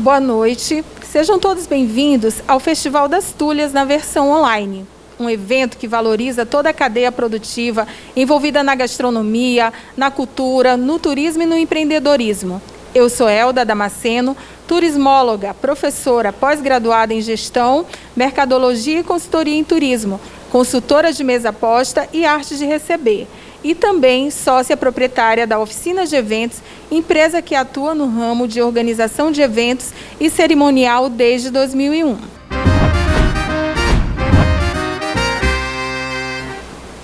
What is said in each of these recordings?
Boa noite, sejam todos bem-vindos ao Festival das Tulhas na versão online. Um evento que valoriza toda a cadeia produtiva envolvida na gastronomia, na cultura, no turismo e no empreendedorismo. Eu sou Elda Damasceno, turismóloga, professora pós-graduada em gestão, mercadologia e consultoria em turismo, consultora de mesa posta e arte de receber. E também sócia proprietária da Oficina de Eventos, empresa que atua no ramo de organização de eventos e cerimonial desde 2001.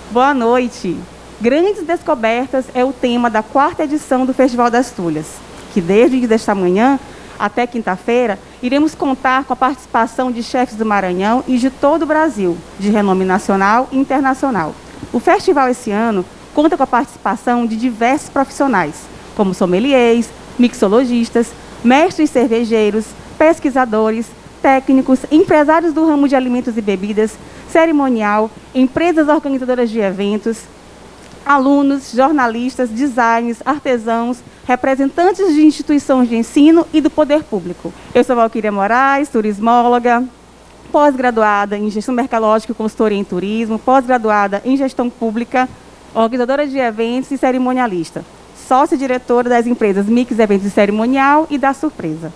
Boa noite! Grandes Descobertas é o tema da 4ª edição do Festival das Tulhas, que desde esta manhã até quinta-feira iremos contar com a participação de chefes do Maranhão e de todo o Brasil, de renome nacional e internacional. O festival esse ano conta com a participação de diversos profissionais, como sommeliers, mixologistas, mestres cervejeiros, pesquisadores, técnicos, empresários do ramo de alimentos e bebidas, cerimonial, empresas organizadoras de eventos, alunos, jornalistas, designers, artesãos, representantes de instituições de ensino e do poder público. Eu sou Valquíria Moraes, turismóloga, pós-graduada em gestão mercadológica e consultoria em turismo, pós-graduada em gestão pública, organizadora de eventos e cerimonialista, sócia-diretora das empresas Mix Eventos e Cerimonial e da Surpresa.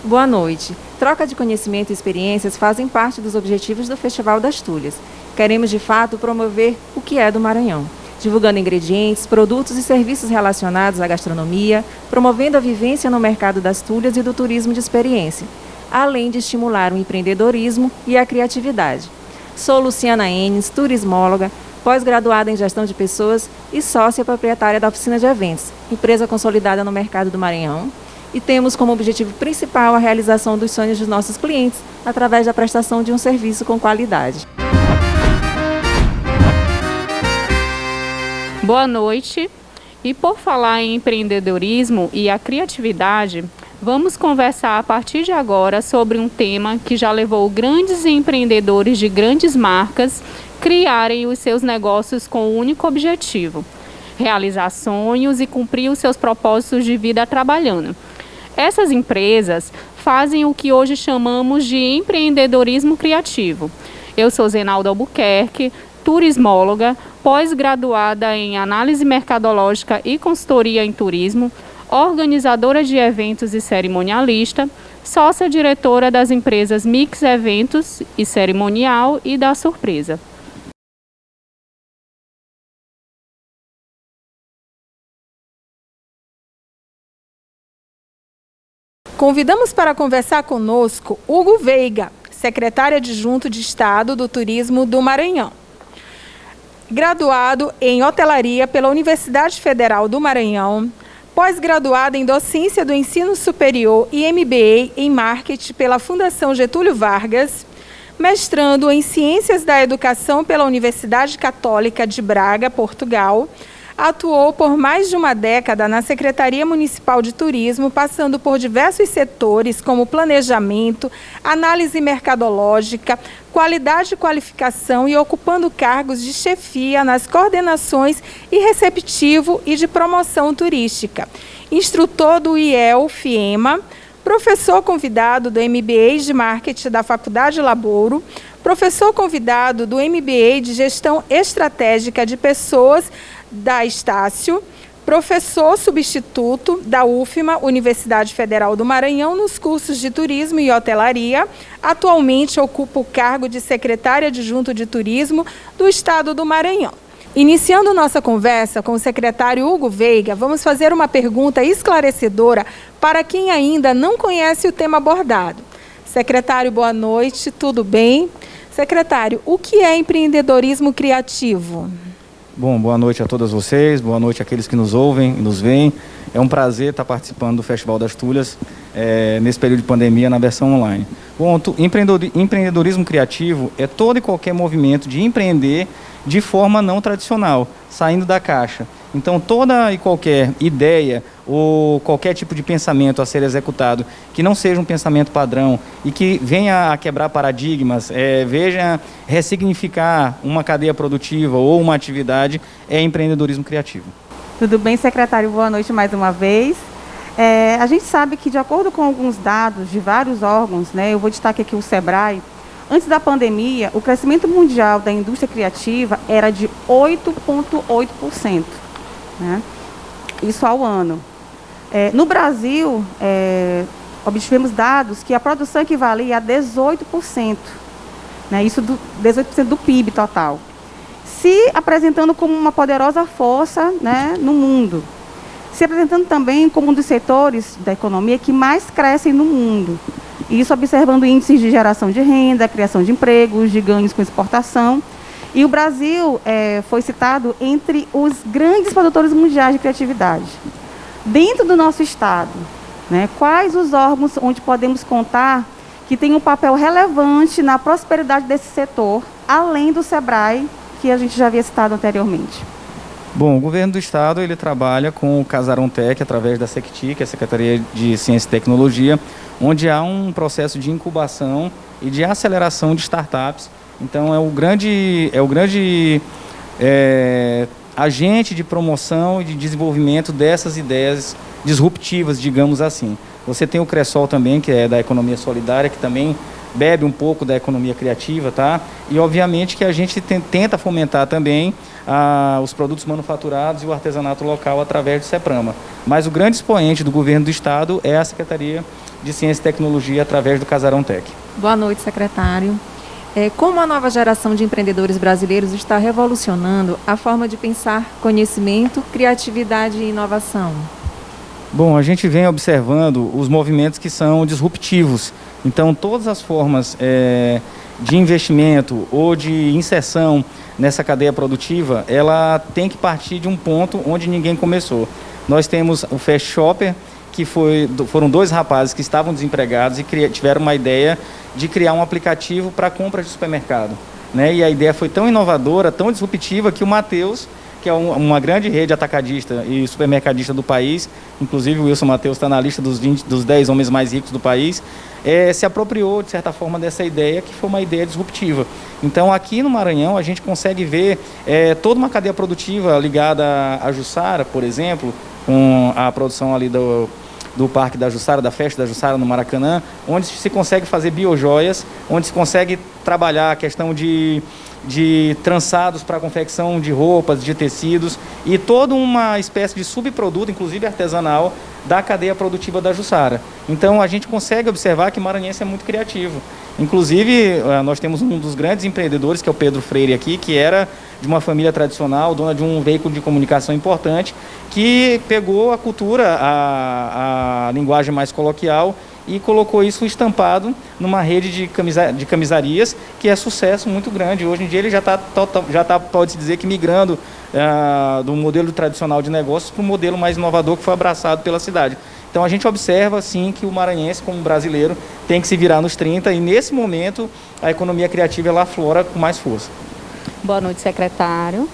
Boa noite. Troca de conhecimento e experiências fazem parte dos objetivos do Festival das Tulhas. Queremos, de fato, promover o que é do Maranhão, divulgando ingredientes, produtos e serviços relacionados à gastronomia, promovendo a vivência no mercado das tulhas e do turismo de experiência, além de estimular o empreendedorismo e a criatividade. Sou Luciana Enes, turismóloga, pós-graduada em gestão de pessoas e sócia proprietária da Oficina de Eventos, empresa consolidada no mercado do Maranhão, e temos como objetivo principal a realização dos sonhos dos nossos clientes através da prestação de um serviço com qualidade. Boa noite. E por falar em empreendedorismo e a criatividade, vamos conversar a partir de agora sobre um tema que já levou grandes empreendedores de grandes marcas criarem os seus negócios com o único objetivo: realizar sonhos e cumprir os seus propósitos de vida trabalhando. Essas empresas fazem o que hoje chamamos de empreendedorismo criativo. Eu sou Zenalda Albuquerque, turismóloga, pós-graduada em análise mercadológica e consultoria em turismo, organizadora de eventos e cerimonialista, sócia-diretora das empresas Mix Eventos e Cerimonial e da Surpresa. Convidamos para conversar conosco Hugo Veiga, secretário adjunto de Estado do Turismo do Maranhão. Graduado em hotelaria pela Universidade Federal do Maranhão, pós-graduado em docência do ensino superior e MBA em marketing pela Fundação Getúlio Vargas, mestrando em ciências da educação pela Universidade Católica de Braga, Portugal. Atuou por mais de uma década na Secretaria Municipal de Turismo, passando por diversos setores como planejamento, análise mercadológica, qualidade e qualificação e ocupando cargos de chefia nas coordenações e receptivo e de promoção turística. Instrutor do IEL-FIEMA, professor convidado do MBA de Marketing da Faculdade Labouro, professor convidado do MBA de Gestão Estratégica de Pessoas da Estácio, professor substituto da UFMA, Universidade Federal do Maranhão, nos cursos de Turismo e Hotelaria. Atualmente ocupa o cargo de secretária adjunto de Turismo do Estado do Maranhão. Iniciando nossa conversa com o secretário Hugo Veiga, vamos fazer uma pergunta esclarecedora para quem ainda não conhece o tema abordado. Secretário, boa noite, tudo bem? Secretário, o que é empreendedorismo criativo? Bom, boa noite a todas vocês, boa noite àqueles que nos ouvem e nos veem. É um prazer estar participando do Festival das Tulhas nesse período de pandemia na versão online. Bom, empreendedorismo criativo é todo e qualquer movimento de empreender de forma não tradicional, saindo da caixa. Então, toda e qualquer ideia ou qualquer tipo de pensamento a ser executado que não seja um pensamento padrão e que venha a quebrar paradigmas, veja ressignificar uma cadeia produtiva ou uma atividade, é empreendedorismo criativo. Tudo bem, secretário? Boa noite mais uma vez. A gente sabe que, de acordo com alguns dados de vários órgãos, né, eu vou destacar aqui o SEBRAE, antes da pandemia, o crescimento mundial da indústria criativa era de 8,8%. Né? Isso ao ano. No Brasil, obtivemos dados que a produção equivalia a 18%, né? Isso 18% do PIB total, se apresentando como uma poderosa força, né, no mundo, se apresentando também como um dos setores da economia que mais crescem no mundo. Isso observando índices de geração de renda, criação de empregos, de ganhos com exportação. E o Brasil foi citado entre os grandes produtores mundiais de criatividade. Dentro do nosso estado, né, quais os órgãos onde podemos contar que tem um papel relevante na prosperidade desse setor, além do SEBRAE, que a gente já havia citado anteriormente? Bom, o governo do estado ele trabalha com o Casarão Tech através da SECTI, que é a Secretaria de Ciência e Tecnologia, onde há um processo de incubação e de aceleração de startups. Então é o grande agente de promoção e de desenvolvimento dessas ideias disruptivas, digamos assim. Você tem o Cressol também, que é da economia solidária, que também bebe um pouco da economia criativa, tá? E obviamente que a gente tenta fomentar também os produtos manufaturados e o artesanato local através do CEPRAMA. Mas o grande expoente do governo do estado é a Secretaria de Ciência e Tecnologia através do Casarão Tech. Boa noite, secretário. Como a nova geração de empreendedores brasileiros está revolucionando a forma de pensar conhecimento, criatividade e inovação? Bom, a gente vem observando os movimentos que são disruptivos. Então, todas as formas de investimento ou de inserção nessa cadeia produtiva, ela tem que partir de um ponto onde ninguém começou. Nós temos o Fast Shopper, que foram dois rapazes que estavam desempregados e tiveram uma ideia de criar um aplicativo para compras de supermercado, né? E a ideia foi tão inovadora, tão disruptiva, que o Mateus, que é uma grande rede atacadista e supermercadista do país, inclusive o Wilson Mateus está na lista dos 10 homens mais ricos do país, se apropriou, de certa forma, dessa ideia, que foi uma ideia disruptiva. Então, aqui no Maranhão, a gente consegue ver toda uma cadeia produtiva ligada à Jussara, por exemplo, com a produção ali do Parque da Jussara, da Festa da Jussara no Maracanã, onde se consegue fazer biojoias, onde se consegue trabalhar a questão de trançados para confecção de roupas, de tecidos e toda uma espécie de subproduto, inclusive artesanal, da cadeia produtiva da Jussara. Então a gente consegue observar que maranhense é muito criativo. Inclusive nós temos um dos grandes empreendedores, que é o Pedro Freire aqui, que era de uma família tradicional, dona de um veículo de comunicação importante, que pegou a cultura, a linguagem mais coloquial e colocou isso estampado numa rede de camisarias, que é sucesso muito grande. Hoje em dia ele já está, pode-se dizer que migrando do modelo tradicional de negócios para um modelo mais inovador que foi abraçado pela cidade. Então a gente observa sim que o maranhense, como brasileiro, tem que se virar nos 30 e nesse momento a economia criativa ela aflora com mais força. Boa noite, secretário.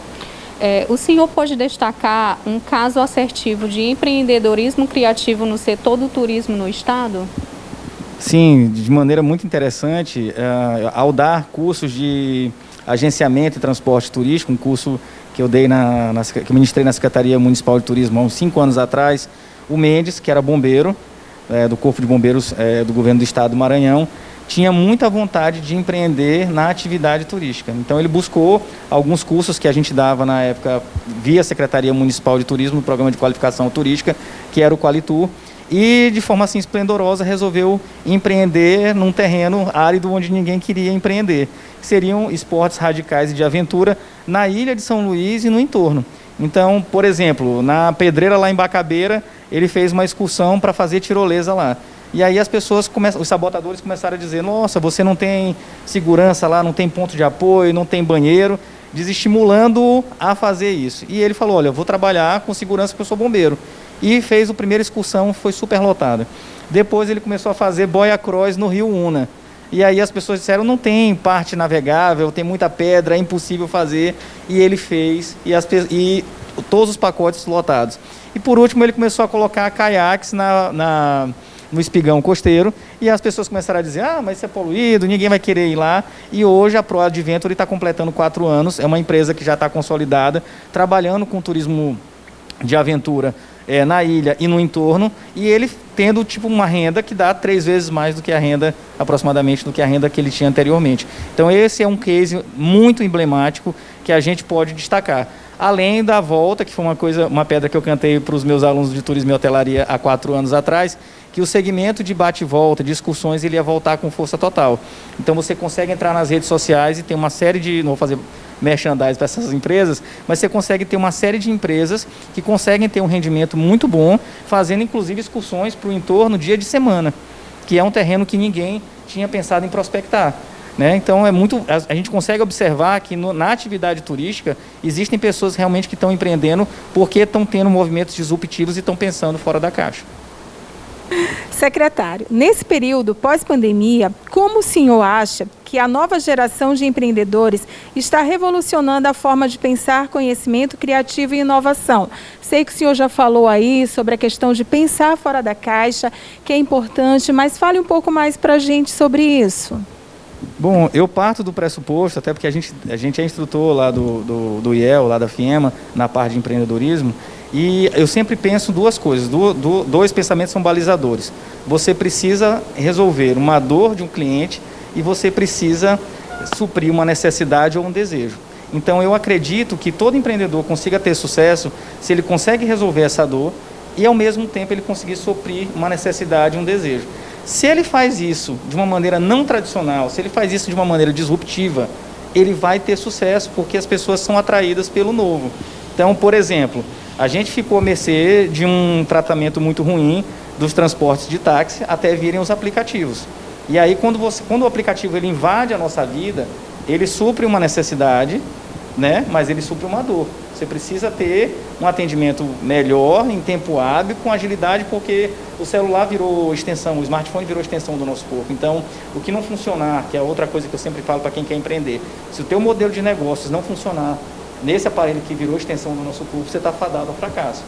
O senhor pode destacar um caso assertivo de empreendedorismo criativo no setor do turismo no estado? Sim, de maneira muito interessante, ao dar cursos de agenciamento e transporte turístico, um curso que eu dei que eu ministrei na Secretaria Municipal de Turismo há uns 5 anos atrás, o Mendes, que era bombeiro, do Corpo de Bombeiros do Governo do Estado do Maranhão, tinha muita vontade de empreender na atividade turística. Então ele buscou alguns cursos que a gente dava na época via Secretaria Municipal de Turismo, no programa de qualificação turística, que era o Qualitur, e de forma assim esplendorosa resolveu empreender num terreno árido onde ninguém queria empreender, que seriam esportes radicais e de aventura na ilha de São Luís e no entorno. Então, por exemplo, na Pedreira lá em Bacabeira, ele fez uma excursão para fazer tirolesa lá. E aí as pessoas, os sabotadores começaram a dizer, nossa, você não tem segurança lá, não tem ponto de apoio, não tem banheiro, desestimulando-o a fazer isso. E ele falou, olha, eu vou trabalhar com segurança porque eu sou bombeiro. E fez a primeira excursão, foi super lotada. Depois ele começou a fazer boia cross no Rio Una. E aí as pessoas disseram, não tem parte navegável, tem muita pedra, é impossível fazer. E ele fez, e todos os pacotes lotados. E por último ele começou a colocar caiaques no espigão costeiro, e as pessoas começaram a dizer, mas isso é poluído, ninguém vai querer ir lá. E hoje a Pro Adventure está completando 4 anos, é uma empresa que já está consolidada, trabalhando com turismo de aventura na ilha e no entorno, e ele tendo tipo uma renda que dá 3 vezes mais do que a renda, aproximadamente, do que a renda que ele tinha anteriormente. Então esse é um case muito emblemático que a gente pode destacar. Além da volta, que foi uma pedra que eu cantei para os meus alunos de turismo e hotelaria há 4 anos atrás, que o segmento de bate e volta, de excursões, ele ia voltar com força total. Então você consegue entrar nas redes sociais e tem uma série de, não vou fazer merchandising para essas empresas, mas você consegue ter uma série de empresas que conseguem ter um rendimento muito bom, fazendo inclusive excursões para o entorno dia de semana, que é um terreno que ninguém tinha pensado em prospectar. Né? Então a gente consegue observar que na atividade turística existem pessoas realmente que estão empreendendo porque estão tendo movimentos disruptivos e estão pensando fora da caixa. Secretário, nesse período pós-pandemia, como o senhor acha que a nova geração de empreendedores está revolucionando a forma de pensar conhecimento criativo e inovação? Sei que o senhor já falou aí sobre a questão de pensar fora da caixa, que é importante, mas fale um pouco mais para a gente sobre isso. Bom, eu parto do pressuposto, até porque a gente é instrutor lá do IEL, lá da FIEMA, na parte de empreendedorismo, e eu sempre penso 2 coisas, 2 pensamentos são balizadores. Você precisa resolver uma dor de um cliente e você precisa suprir uma necessidade ou um desejo. Então eu acredito que todo empreendedor consiga ter sucesso se ele consegue resolver essa dor e ao mesmo tempo ele conseguir suprir uma necessidade e um desejo. Se ele faz isso de uma maneira não tradicional, se ele faz isso de uma maneira disruptiva, ele vai ter sucesso, porque as pessoas são atraídas pelo novo. Então, por exemplo, a gente ficou à mercê de um tratamento muito ruim dos transportes de táxi até virem os aplicativos. E aí, quando o aplicativo ele invade a nossa vida, ele supre uma necessidade, né? Mas ele supre uma dor. Você precisa ter um atendimento melhor, em tempo hábil, com agilidade, porque o celular virou extensão, o smartphone virou extensão do nosso corpo. Então, o que não funcionar, que é outra coisa que eu sempre falo para quem quer empreender, se o teu modelo de negócios não funcionar nesse aparelho que virou extensão do nosso corpo, você está fadado ao fracasso.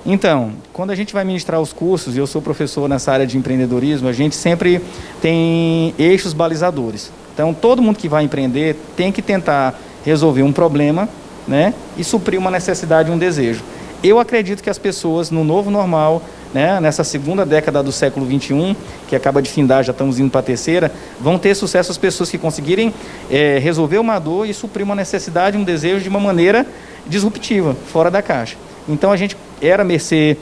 Então, quando a gente vai ministrar os cursos, e eu sou professor nessa área de empreendedorismo, a gente sempre tem eixos balizadores. Então, todo mundo que vai empreender tem que tentar resolver um problema, né, e suprir uma necessidade e um desejo. Eu acredito que as pessoas, no novo normal, né, nessa segunda década do século XXI, que acaba de findar, já estamos indo para a terceira, vão ter sucesso as pessoas que conseguirem resolver uma dor e suprir uma necessidade, um desejo de uma maneira disruptiva, fora da caixa. Então a gente era à mercê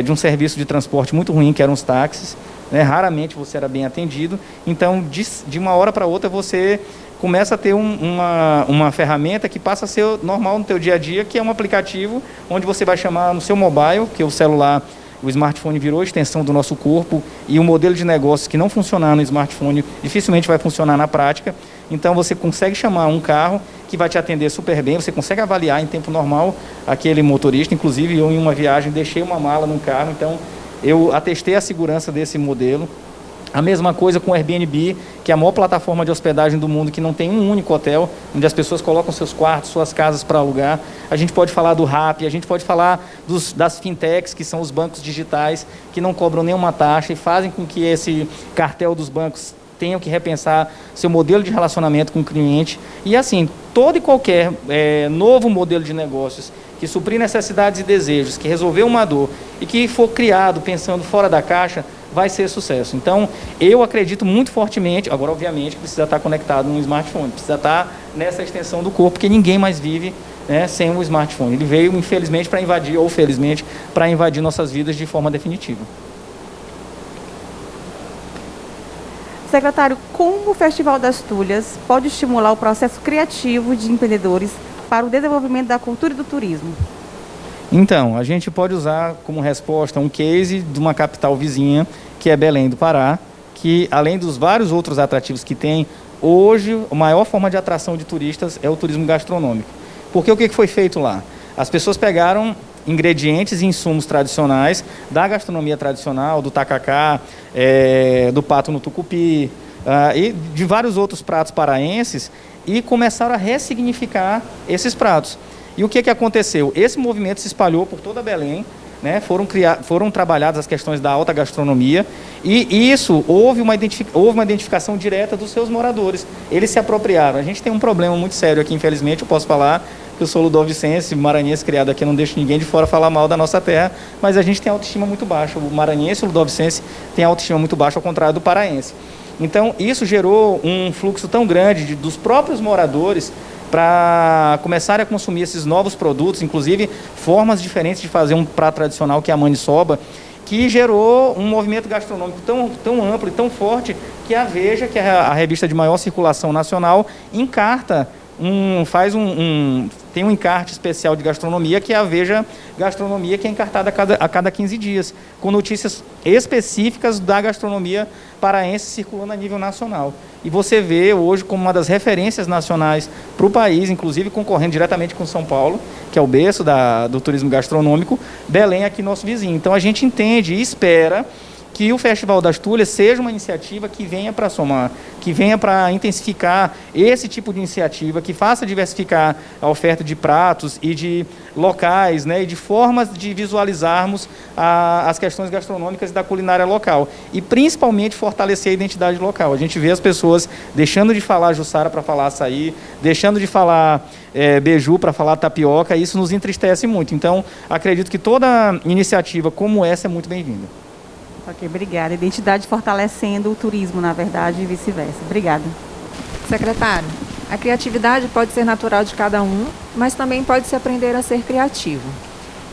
de um serviço de transporte muito ruim, que eram os táxis, né, raramente você era bem atendido. Então de uma hora para outra você começa a ter uma ferramenta que passa a ser normal no teu dia a dia, que é um aplicativo onde você vai chamar no seu mobile, que é o celular, o smartphone virou extensão do nosso corpo, e o modelo de negócios que não funcionar no smartphone dificilmente vai funcionar na prática. Então você consegue chamar um carro que vai te atender super bem, você consegue avaliar em tempo normal aquele motorista. Inclusive eu em uma viagem deixei uma mala no carro, então eu atestei a segurança desse modelo. A mesma coisa com o Airbnb, que é a maior plataforma de hospedagem do mundo, que não tem um único hotel, onde as pessoas colocam seus quartos, suas casas para alugar. A gente pode falar do Rappi, a gente pode falar das fintechs, que são os bancos digitais, que não cobram nenhuma taxa e fazem com que esse cartel dos bancos tenham que repensar seu modelo de relacionamento com o cliente. E assim, todo e qualquer novo modelo de negócios que suprir necessidades e desejos, que resolver uma dor e que for criado pensando fora da caixa, vai ser sucesso. Então, eu acredito muito fortemente, agora obviamente precisa estar conectado num smartphone, precisa estar nessa extensão do corpo, porque ninguém mais vive, né, sem um smartphone. Ele veio, infelizmente, para invadir, ou felizmente, para invadir nossas vidas de forma definitiva. Secretário, como o Festival das Tulhas pode estimular o processo criativo de empreendedores para o desenvolvimento da cultura e do turismo? Então, a gente pode usar como resposta um case de uma capital vizinha, que é Belém do Pará, que além dos vários outros atrativos que tem, hoje a maior forma de atração de turistas é o turismo gastronômico. Porque o que foi feito lá? As pessoas pegaram ingredientes e insumos tradicionais da gastronomia tradicional, do tacacá, do pato no tucupi, e de vários outros pratos paraenses, e começaram a ressignificar esses pratos. E o que aconteceu? Esse movimento se espalhou por toda Belém, né? Foram trabalhadas as questões da alta gastronomia e isso houve uma identificação direta dos seus moradores. Eles se apropriaram. A gente tem um problema muito sério aqui, infelizmente, eu posso falar que eu sou ludovicense, maranhense, criado aqui, não deixo ninguém de fora falar mal da nossa terra, mas a gente tem autoestima muito baixa. O maranhense e o ludovicense tem autoestima muito baixa, ao contrário do paraense. Então, isso gerou um fluxo tão grande dos próprios moradores para começarem a consumir esses novos produtos, inclusive formas diferentes de fazer um prato tradicional, que é a maniçoba, que gerou um movimento gastronômico tão amplo e tão forte que a Veja, que é a revista de maior circulação nacional, encarta tem um encarte especial de gastronomia, que é a Veja Gastronomia, que é encartada a cada 15 dias, com notícias específicas da gastronomia paraense circulando a nível nacional. E você vê hoje como uma das referências nacionais para o país, inclusive concorrendo diretamente com São Paulo, que é o berço do turismo gastronômico, Belém aqui nosso vizinho. Então a gente entende e espera que o Festival das Tulhas seja uma iniciativa que venha para somar, que venha para intensificar esse tipo de iniciativa, que faça diversificar a oferta de pratos e de locais, né, e de formas de visualizarmos as questões gastronômicas da culinária local e principalmente fortalecer a identidade local. A gente vê as pessoas deixando de falar Jussara para falar açaí, deixando de falar beiju para falar tapioca, e isso nos entristece muito. Então, acredito que toda iniciativa como essa é muito bem-vinda. Ok, obrigada. Identidade fortalecendo o turismo, na verdade, e vice-versa. Obrigada. Secretário, a criatividade pode ser natural de cada um, mas também pode se aprender a ser criativo.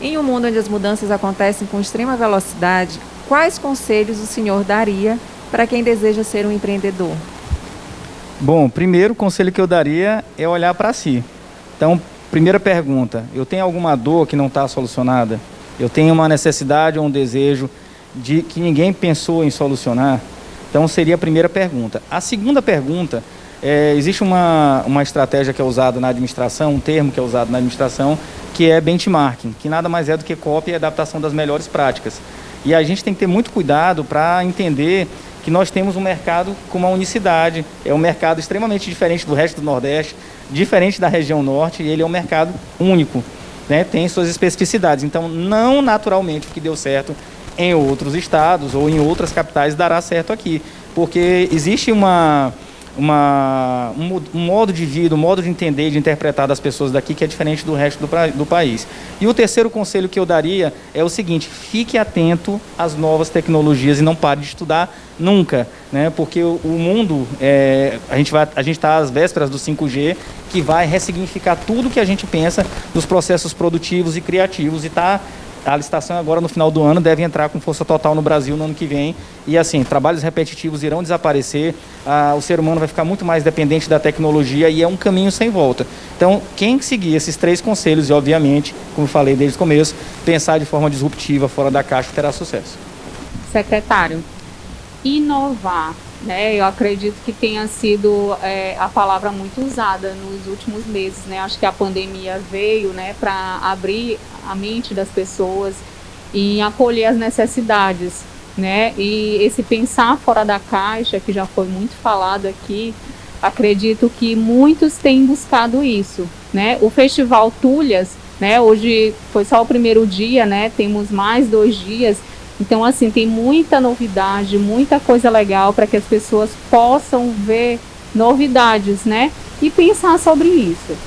Em um mundo onde as mudanças acontecem com extrema velocidade, quais conselhos o senhor daria para quem deseja ser um empreendedor? Bom, primeiro conselho que eu daria é olhar para si. Então, primeira pergunta, eu tenho alguma dor que não está solucionada? Eu tenho uma necessidade ou um desejo de que ninguém pensou em solucionar? Então seria a primeira pergunta. A segunda pergunta, existe uma estratégia que é usada na administração, um termo que é usado na administração, que é benchmarking, que nada mais é do que cópia e adaptação das melhores práticas. E a gente tem que ter muito cuidado para entender que nós temos um mercado com uma unicidade, é um mercado extremamente diferente do resto do Nordeste, diferente da região Norte, e ele é um mercado único, né? Tem suas especificidades. Então, não naturalmente o que deu certo em outros estados ou em outras capitais dará certo aqui, porque existe um modo de vida, um modo de entender e de interpretar das pessoas daqui que é diferente do resto do país. E o terceiro conselho que eu daria é o seguinte: fique atento às novas tecnologias e não pare de estudar nunca, né? Porque o mundo, a gente está às vésperas do 5G, que vai ressignificar tudo que a gente pensa nos processos produtivos e criativos, e a licitação agora no final do ano deve entrar com força total no Brasil no ano que vem. E assim, trabalhos repetitivos irão desaparecer, o ser humano vai ficar muito mais dependente da tecnologia e é um caminho sem volta. Então, quem seguir esses 3 conselhos e, obviamente, como eu falei desde o começo, pensar de forma disruptiva, fora da caixa, terá sucesso. Secretário, inovar, né? Eu acredito que tenha sido a palavra muito usada nos últimos meses, né? Acho que a pandemia veio, né, para abrir a mente das pessoas e acolher as necessidades, né? E esse pensar fora da caixa, que já foi muito falado aqui, acredito que muitos têm buscado isso, né? O Festival Tulhas, né? Hoje foi só o primeiro dia, né? Temos mais 2 dias. Então, assim, tem muita novidade, muita coisa legal para que as pessoas possam ver novidades, né? E pensar sobre isso.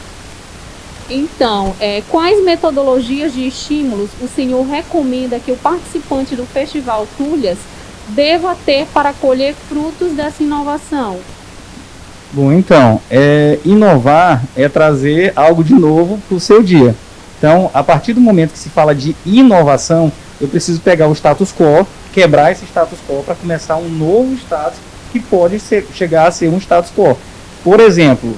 Então, quais metodologias de estímulos o senhor recomenda que o participante do Festival Tulhas deva ter para colher frutos dessa inovação? Bom, então, inovar é trazer algo de novo para o seu dia. Então, a partir do momento que se fala de inovação, eu preciso pegar o status quo, quebrar esse status quo para começar um novo status que pode chegar a ser um status quo. Por exemplo,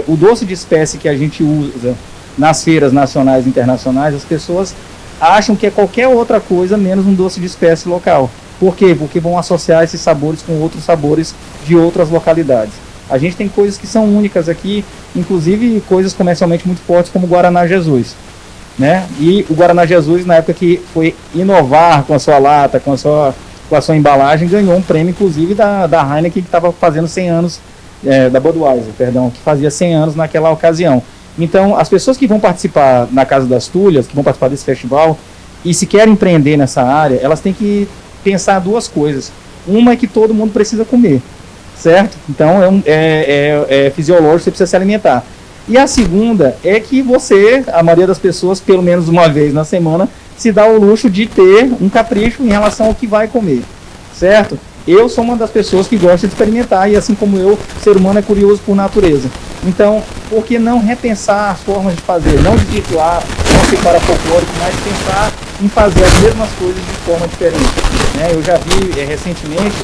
o doce de espécie que a gente usa nas feiras nacionais e internacionais, as pessoas acham que é qualquer outra coisa menos um doce de espécie local. Por quê? Porque vão associar esses sabores com outros sabores de outras localidades. A gente tem coisas que são únicas aqui, inclusive coisas comercialmente muito fortes como o Guaraná Jesus, né? E o Guaraná Jesus, na época que foi inovar com a sua lata, com a sua embalagem, ganhou um prêmio, inclusive, da Heineken, que estava fazendo 100 anos, da Budweiser, perdão, que fazia 100 anos naquela ocasião. Então, as pessoas que vão participar na Casa das Tulhas, que vão participar desse festival, e se querem empreender nessa área, elas têm que pensar duas coisas. Uma é que todo mundo precisa comer, certo? Então, é fisiológico, você precisa se alimentar. E a segunda é que a maioria das pessoas, pelo menos uma vez na semana, se dá o luxo de ter um capricho em relação ao que vai comer, certo? Eu sou uma das pessoas que gosta de experimentar e, assim como eu, o ser humano é curioso por natureza. Então, por que não repensar as formas de fazer? Não desvirtuar, não ficar folclórico, mas pensar em fazer as mesmas coisas de forma diferente, né? Eu já vi recentemente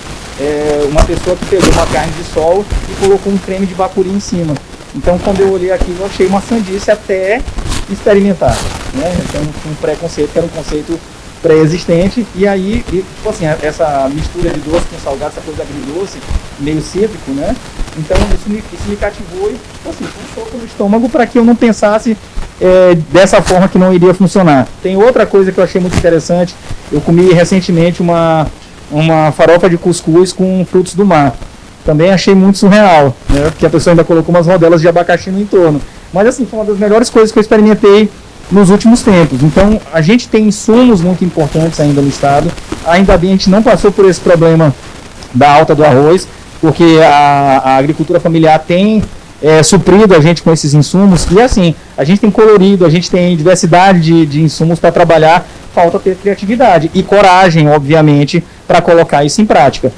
uma pessoa que pegou uma carne de sol e colocou um creme de bacuri em cima. Então, quando eu olhei aquilo, eu achei uma sandice até experimentar, né? Então, um preconceito, que era um conceito pré-existente, e aí, tipo assim, essa mistura de doce com salgado, essa coisa agridoce, meio cítrico, né? Então, isso me cativou e, tipo assim, foi um soco no estômago para que eu não pensasse dessa forma que não iria funcionar. Tem outra coisa que eu achei muito interessante, eu comi recentemente uma farofa de cuscuz com frutos do mar. Também achei muito surreal, né? Porque a pessoa ainda colocou umas rodelas de abacaxi no entorno. Mas assim, foi uma das melhores coisas que eu experimentei nos últimos tempos. Então, a gente tem insumos muito importantes ainda no estado. Ainda bem a gente não passou por esse problema da alta do arroz, porque a agricultura familiar tem suprido a gente com esses insumos. E assim, a gente tem colorido, a gente tem diversidade de insumos para trabalhar, falta ter criatividade e coragem, obviamente, para colocar isso em prática.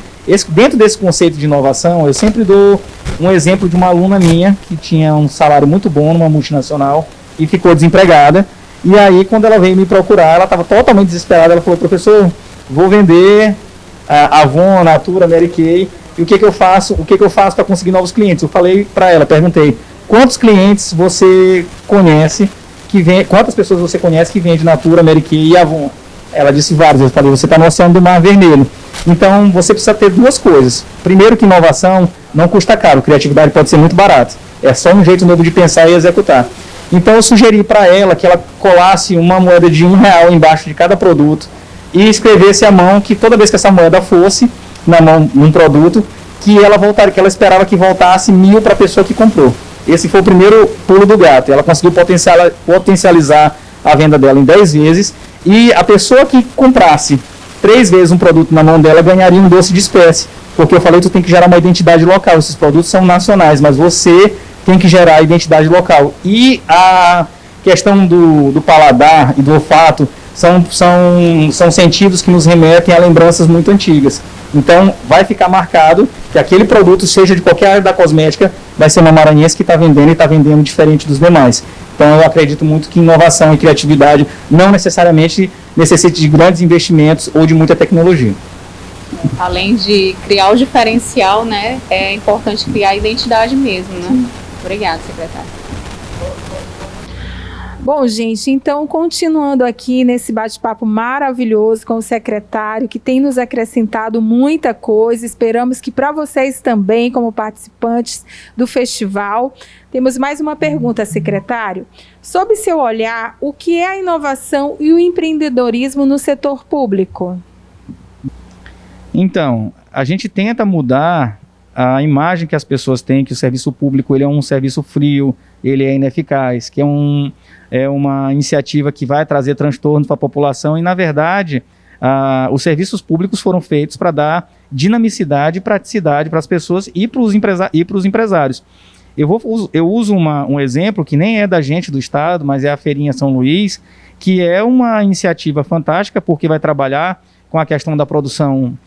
Dentro desse conceito de inovação, eu sempre dou um exemplo de uma aluna minha que tinha um salário muito bom numa multinacional e ficou desempregada. E aí, quando ela veio me procurar, ela estava totalmente desesperada. Ela falou: professor, vou vender Avon, Natura, Mary Kay, e o que eu faço para conseguir novos clientes? Eu falei para ela, perguntei: quantos clientes você conhece quantas pessoas você conhece que vende Natura, Mary Kay e Avon? Ela disse vários. Eu falei: você está no Oceano do Mar Vermelho. Então, você precisa ter duas coisas. Primeiro, que inovação não custa caro. Criatividade pode ser muito barata. É só um jeito novo de pensar e executar. Então, eu sugeri para ela que ela colasse uma moeda de R$1 embaixo de cada produto e escrevesse à mão que toda vez que essa moeda fosse na mão num produto, que ela esperava que voltasse 1.000 para a pessoa que comprou. Esse foi o primeiro pulo do gato. Ela conseguiu potencializar a venda dela em 10 vezes e a pessoa que comprasse 3 vezes um produto na mão dela ganharia um doce de espécie, porque eu falei que tu tem que gerar uma identidade local. Esses produtos são nacionais, mas você tem que gerar a identidade local. E a questão do paladar e do olfato são sentidos que nos remetem a lembranças muito antigas. Então, vai ficar marcado que aquele produto, seja de qualquer área da cosmética, vai ser uma maranhense que está vendendo e está vendendo diferente dos demais. Então, eu acredito muito que inovação e criatividade não necessariamente necessitam de grandes investimentos ou de muita tecnologia. Além de criar o diferencial, né, é importante criar a identidade mesmo, né? Obrigada, secretária. Bom, gente, então, continuando aqui nesse bate-papo maravilhoso com o secretário, que tem nos acrescentado muita coisa, esperamos que para vocês também, como participantes do festival. Temos mais uma pergunta, secretário. Sob seu olhar, o que é a inovação e o empreendedorismo no setor público? Então, a gente tenta mudar a imagem que as pessoas têm, que o serviço público ele é um serviço frio, ele é ineficaz, que é uma iniciativa que vai trazer transtornos para a população e, na verdade, os serviços públicos foram feitos para dar dinamicidade e praticidade para as pessoas e para os empresários. Eu uso um exemplo que nem é da gente do estado, mas é a Feirinha São Luís, que é uma iniciativa fantástica porque vai trabalhar com a questão da produção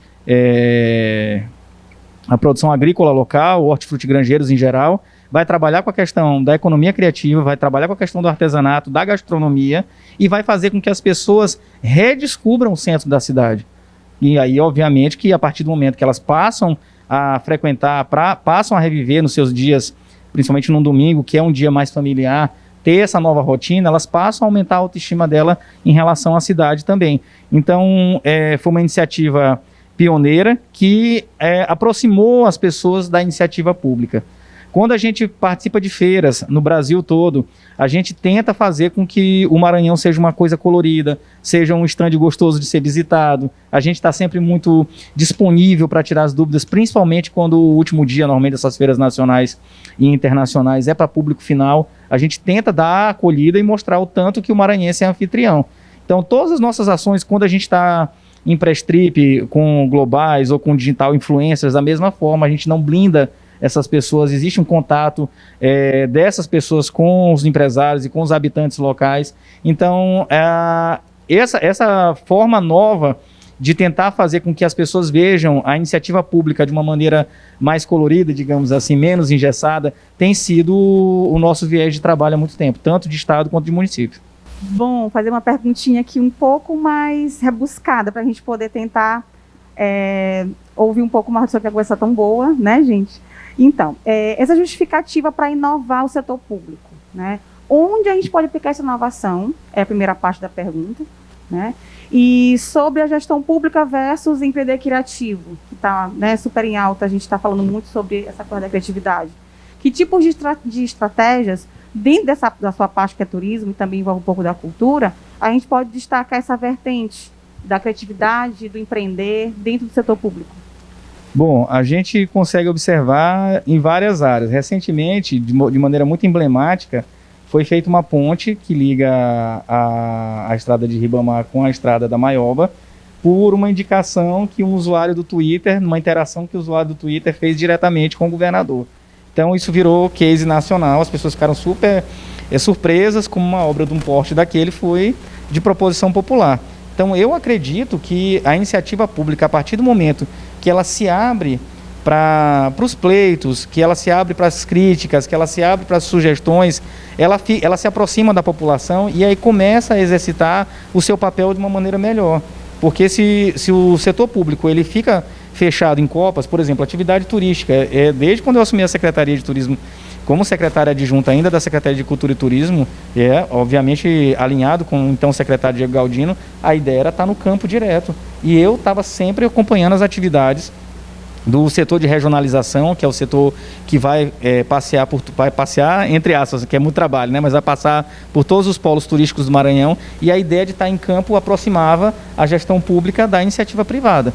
a produção agrícola local, hortifrutigranjeiros em geral, vai trabalhar com a questão da economia criativa, vai trabalhar com a questão do artesanato, da gastronomia e vai fazer com que as pessoas redescubram o centro da cidade. E aí, obviamente, que a partir do momento que elas passam a frequentar, passam a reviver nos seus dias, principalmente num domingo, que é um dia mais familiar, ter essa nova rotina, elas passam a aumentar a autoestima dela em relação à cidade também. Então, foi uma iniciativa pioneira que aproximou as pessoas da iniciativa pública. Quando a gente participa de feiras no Brasil todo, a gente tenta fazer com que o Maranhão seja uma coisa colorida, seja um estande gostoso de ser visitado. A gente está sempre muito disponível para tirar as dúvidas, principalmente quando o último dia, normalmente, dessas feiras nacionais e internacionais é para público final. A gente tenta dar a acolhida e mostrar o tanto que o maranhense é anfitrião. Então, todas as nossas ações, quando a gente está em pré-strip, com globais ou com digital influencers, da mesma forma, a gente não blinda essas pessoas, existe um contato dessas pessoas com os empresários e com os habitantes locais. Então, essa forma nova de tentar fazer com que as pessoas vejam a iniciativa pública de uma maneira mais colorida, digamos assim, menos engessada, tem sido o nosso viés de trabalho há muito tempo, tanto de estado quanto de município. Bom, fazer uma perguntinha aqui um pouco mais rebuscada para a gente poder tentar ouvir um pouco mais sobre a conversa tão boa, né, gente? Então, essa justificativa para inovar o setor público, né? Onde a gente pode aplicar essa inovação? É a primeira parte da pergunta, né? E sobre a gestão pública versus empreender criativo, que está, né, super em alta, a gente está falando muito sobre essa coisa da criatividade. Que tipos de estratégias, dentro da sua parte que é turismo, e também envolve um pouco da cultura, a gente pode destacar essa vertente da criatividade, do empreender dentro do setor público? Bom, a gente consegue observar em várias áreas. Recentemente, de maneira muito emblemática, foi feita uma ponte que liga a estrada de Ribamar com a estrada da Maioba, por uma indicação que um usuário do Twitter, numa interação que o usuário do Twitter fez diretamente com o governador. Então isso virou case nacional, as pessoas ficaram super surpresas como uma obra de um porte daquele foi de proposição popular. Então eu acredito que a iniciativa pública, a partir do momento que ela se abre para os pleitos, que ela se abre para as críticas, que ela se abre para as sugestões, ela se aproxima da população e aí começa a exercitar o seu papel de uma maneira melhor. Porque se o setor público ele fica fechado em copas, por exemplo, atividade turística, desde quando eu assumi a Secretaria de Turismo, como secretária adjunta ainda da Secretaria de Cultura e Turismo, obviamente alinhado com então o secretário Diego Galdino, a ideia era estar no campo direto. E eu estava sempre acompanhando as atividades do setor de regionalização, que é o setor que vai passear, entre aspas, que é muito trabalho, né? Mas vai passar por todos os polos turísticos do Maranhão, e a ideia de estar em campo aproximava a gestão pública da iniciativa privada.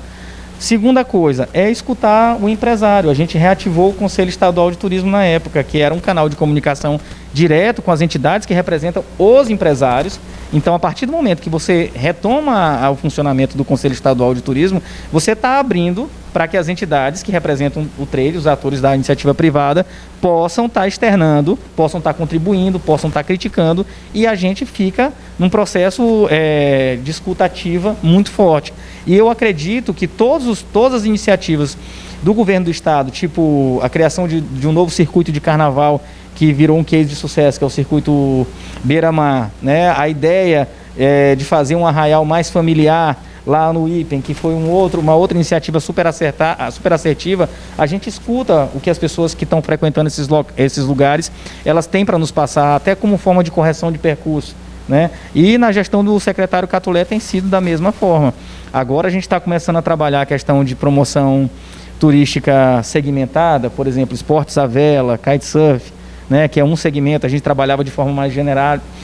Segunda coisa, é escutar o empresário. A gente reativou o Conselho Estadual de Turismo na época, que era um canal de comunicação direto com as entidades que representam os empresários. Então, a partir do momento que você retoma o funcionamento do Conselho Estadual de Turismo, você está abrindo para que as entidades que representam o trade, os atores da iniciativa privada, possam estar externando, possam estar contribuindo, possam estar criticando, e a gente fica num processo de escuta ativa muito forte. E eu acredito que todas as iniciativas do governo do estado, tipo a criação de um novo circuito de carnaval, que virou um case de sucesso, que é o circuito Beira-Mar, né? A ideia de fazer um arraial mais familiar lá no IPEM, que foi uma outra iniciativa super assertiva. A gente escuta o que as pessoas que estão frequentando esses lugares, elas têm para nos passar, até como forma de correção de percurso, né? E na gestão do secretário Catulé tem sido da mesma forma. Agora a gente está começando a trabalhar a questão de promoção turística segmentada, por exemplo, esportes à vela, kitesurf, né, que é um segmento, a gente trabalhava de forma mais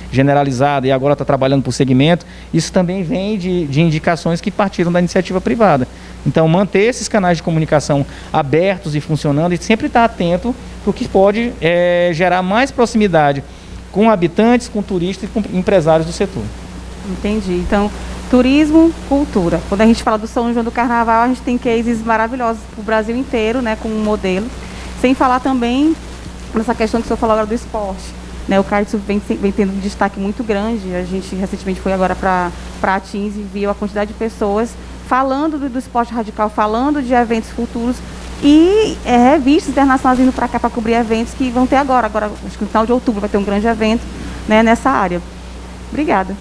generalizada e agora está trabalhando por segmento. Isso também vem de indicações que partiram da iniciativa privada. Então, manter esses canais de comunicação abertos e funcionando e sempre estar atento para o que pode gerar mais proximidade com habitantes, com turistas e com empresários do setor. Entendi. Então, turismo, cultura. Quando a gente fala do São João do Carnaval, a gente tem cases maravilhosos para o Brasil inteiro, né, com um modelo. Sem falar também nessa questão que o senhor falou agora do esporte, né? O kitesurf vem tendo um destaque muito grande. A gente recentemente foi agora para Atins e viu a quantidade de pessoas falando do esporte radical, falando de eventos futuros e revistas internacionais vindo para cá para cobrir eventos que vão ter agora. Agora, acho que no final de outubro vai ter um grande evento, né, nessa área. Obrigada.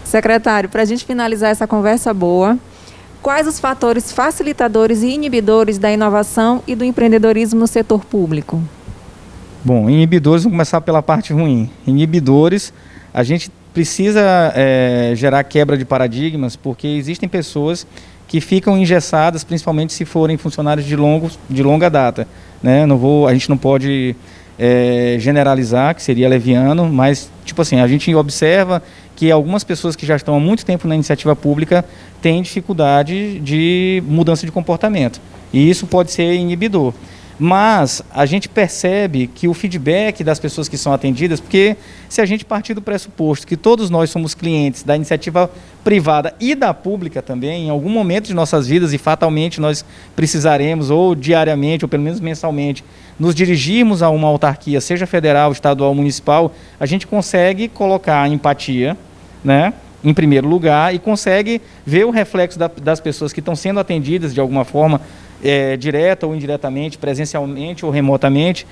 Secretário, para a gente finalizar essa conversa boa, quais os fatores facilitadores e inibidores da inovação e do empreendedorismo no setor público? Bom, inibidores, vamos começar pela parte ruim. Inibidores, a gente precisa gerar quebra de paradigmas, porque existem pessoas que ficam engessadas, principalmente se forem funcionários de longa data, né? A gente não pode generalizar, que seria leviano, mas tipo assim, a gente observa que algumas pessoas que já estão há muito tempo na iniciativa pública têm dificuldade de mudança de comportamento, e isso pode ser inibidor. Mas a gente percebe que o feedback das pessoas que são atendidas, porque se a gente partir do pressuposto que todos nós somos clientes da iniciativa privada e da pública também, em algum momento de nossas vidas, e fatalmente nós precisaremos, ou diariamente, ou pelo menos mensalmente, nos dirigirmos a uma autarquia, seja federal, estadual, municipal, a gente consegue colocar a empatia, né, em primeiro lugar, e consegue ver o reflexo das pessoas que estão sendo atendidas de alguma forma, direta ou indiretamente, presencialmente ou remotamente,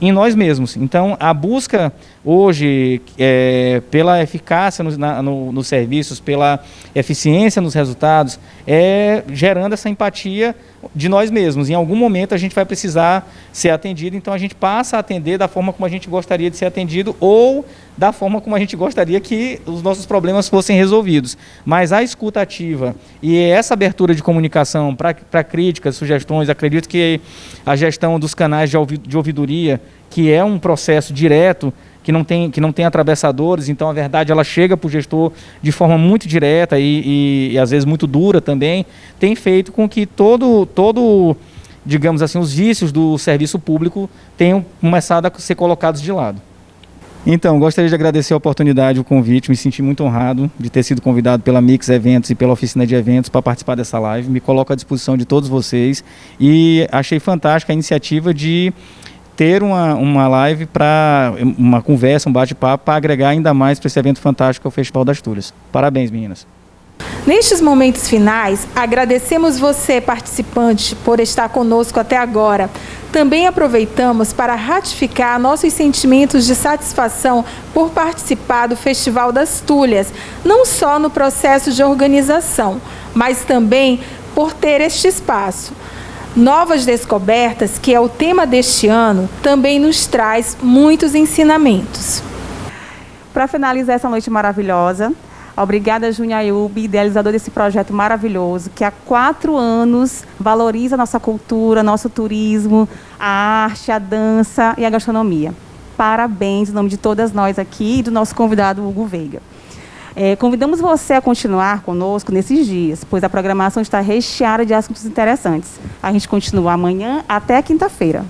em nós mesmos. Então, a busca hoje pela eficácia nos serviços, pela eficiência nos resultados, gerando essa empatia de nós mesmos. Em algum momento a gente vai precisar ser atendido, então a gente passa a atender da forma como a gente gostaria de ser atendido ou da forma como a gente gostaria que os nossos problemas fossem resolvidos. Mas a escuta ativa e essa abertura de comunicação para críticas, sugestões, acredito que a gestão dos canais de ouvidoria, que é um processo direto, que não tem atravessadores, então a verdade ela chega para o gestor de forma muito direta e às vezes muito dura também, tem feito com que digamos assim, os vícios do serviço público tenham começado a ser colocados de lado. Então, gostaria de agradecer a oportunidade, o convite, me senti muito honrado de ter sido convidado pela Mix Eventos e pela Oficina de Eventos para participar dessa live, me coloco à disposição de todos vocês e achei fantástica a iniciativa de ter uma live, uma conversa, um bate-papo para agregar ainda mais para esse evento fantástico que é o Festival das Tulhas. Parabéns, meninas. Nestes momentos finais, agradecemos você, participante, por estar conosco até agora. Também aproveitamos para ratificar nossos sentimentos de satisfação por participar do Festival das Tulhas, não só no processo de organização, mas também por ter este espaço. Novas Descobertas, que é o tema deste ano, também nos traz muitos ensinamentos. Para finalizar essa noite maravilhosa, obrigada, Júnior Ayub, idealizador desse projeto maravilhoso, que há 4 anos valoriza a nossa cultura, nosso turismo, a arte, a dança e a gastronomia. Parabéns, em nome de todas nós aqui e do nosso convidado, Hugo Veiga. Convidamos você a continuar conosco nesses dias, pois a programação está recheada de assuntos interessantes. A gente continua amanhã até quinta-feira.